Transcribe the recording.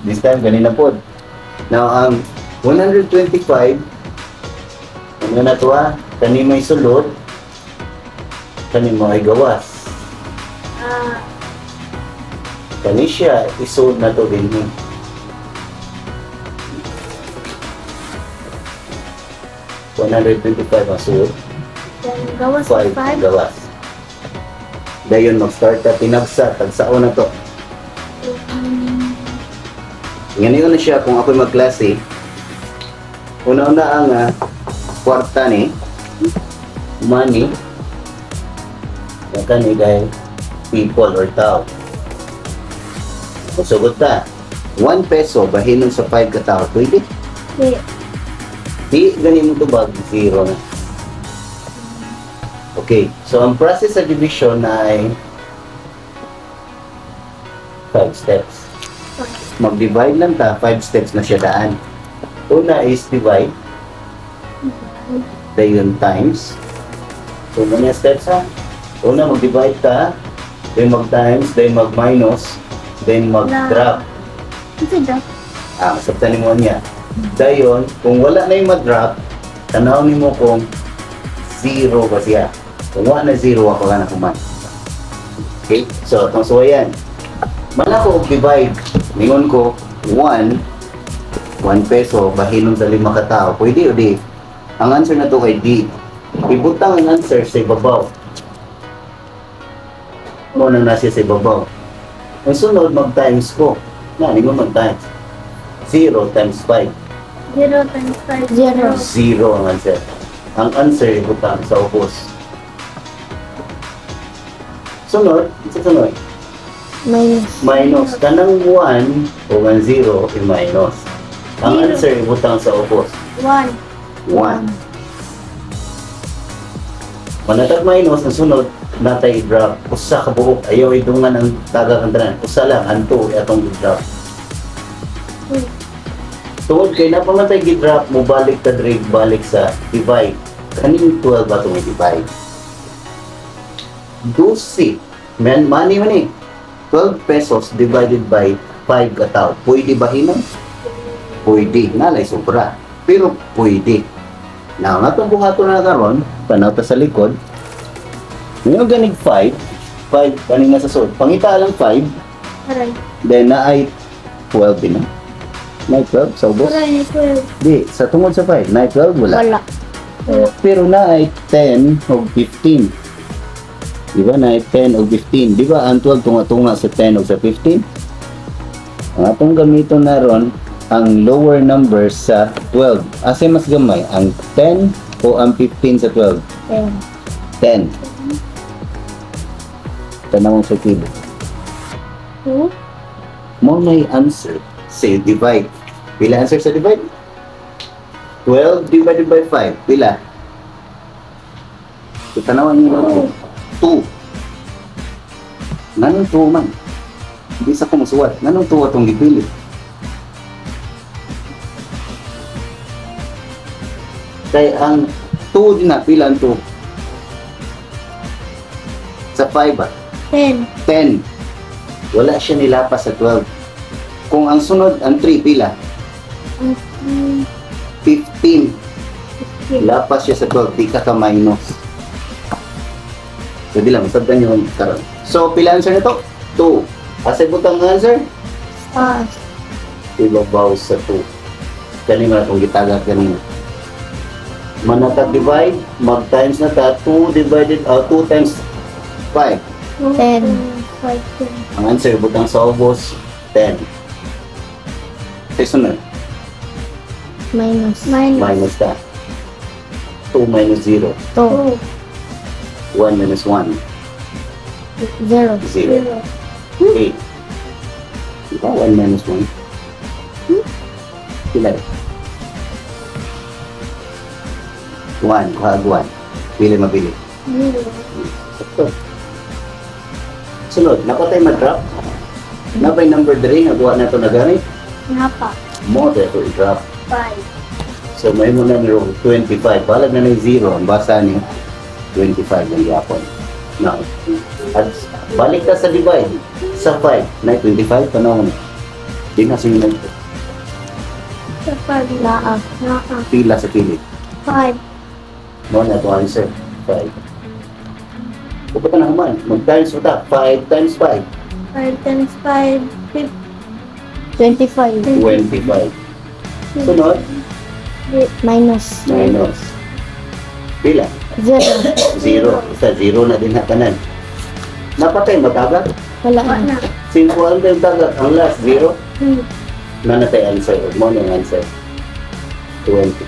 This time, ganina po. Now, ang 125, ano na to ha? Kani may sulod, kani mo ay gawas. Kani siya, isulod na to din. 125 ang sulod. Gawas 5 ang gawas. Dayon mag-start ka, tinagsa, tagsao na to. Ngayon na siya, kung ako'y magklase, una-una ang kwarta ni, money, kani dahil people or tao. Sugot ta, 1 peso, bahinon sa 5 katao, pwede? Di, ganin mo ito bag, 0 na. Okay, so ang process sa division ay 5 steps. Mag-divide lang ta, 5 steps na siya daan. Una is divide, dayon times. So, mga steps ha. Una, mag-divide ta, then mag-times, then mag-minus, then mag-drop. Masabtan mo niya. Dayon, kung wala na yung mag-drop, tanawin mo kung 0 ba siya. Kung wala na 0, ako ka na kuman. Okay? So, itong suwayan. Mana ko divide. Ningon ko, 1 peso, bahinon sa 5 katao. Pwede o di? Ang answer na to ay di. Ibutang ang answer sa ibabaw. Muna na siya sa ibabaw. Ang sunod, mag-times ko. Ningon mag-times. 0 times 5. 0 times 5. 0 ang answer. Ang answer, ibutang sa upos. Sunod, sunod. Minus. Kanang 1 o 0 i-minus. Ang Zero. answer, ibutang sa upos. 1. 1. Manatag minus, ang sunod, natay i-drop. Usa ka buok. Ayaw idungan ang tagakantanan. Usa lang, anto, atong i-drop. Tungod kay napamatay i-drop, mo balik ka drink, balik sa divide. Kaning 12 ba itong i-divide? 12. Money man eh. 12 pesos divided by 5 katao. Pwede ba hinon? Pwede. Nalay sobra. Pero pwede. Now, nga itong buhato na karon, tanaw ta sa likod. Ngayon ganig 5. 5, kaning nasa sod. Pangita lang 5. Aray. Then na ay 12 din. Na 12 sa ubos? Aray, 12. Di, sa tungod sa 5. Na 12 wala. Pero na ay 10 o 15. Di ba na ay 10 o 15? Di ba ang 12 tunga-tunga sa 10 o sa 15? Ang atong gamiton na ron, ang lower number sa 12. Asa mas gamay? Ang 10 o ang 15 sa 12? 10. Tanawang sa kibo. 2. Mo may answer. Say divide. Pila answer sa divide? 12 divided by 5. Pila? Tanawan niyo 2. Nanong 2 man? Hindi sa ko masuwat. Nanong 2 atong gipili? Kaya ang 2 din na, pila ang 2? Sa 5 ba? 10. 10. Wala siya nilapas sa 12. Kung ang sunod, ang 3, pila? 15. Lapas siya sa 12, di ka ka-minus. Pwede lang, masabtan nyo karon. So, pila answer nito? 2. Asa butang answer? Ibabaw sa 2. Kanina itong gitaga kanina. Manatag divide, mag-times na ta, 2 divided, 2 times 5. 10. Ang answer, butang sa ubos, 10. Sa sunod, Minus. minus ta. 2 minus 0. 2. 1 minus 1. 0. 0. 8. Diba 1 minus 1? Pila? 1. Kuhag 1. Pili mabili. 0. Sakto. Sunod, napatay mag-drop. Napay number 3, nagawa na ito na ganit. Napa. Mo, ito i-drop. 5. So may mo na nirong 25. Balag na ng 0. Ang basa niyo, 25 ng yapon. Now, at balik ka sa divide. Sa 5, na 25, panahon. Di na sinunan. Sa pag. Naa. Naa. Pila sa pilit. 5. Mo na to answer. 5. Kung ka na human, mag-times mo ta. 5 times 5. 5 times 5. 25. 25. Sunod, Minus. minus. Pila? 0. 0. Basta 0 na din hatanan. Napatay, matagat. Wala na. Simple din tagat. Ang last, 0. Hmm. Nanatay answer. Mo na yung answer. 25.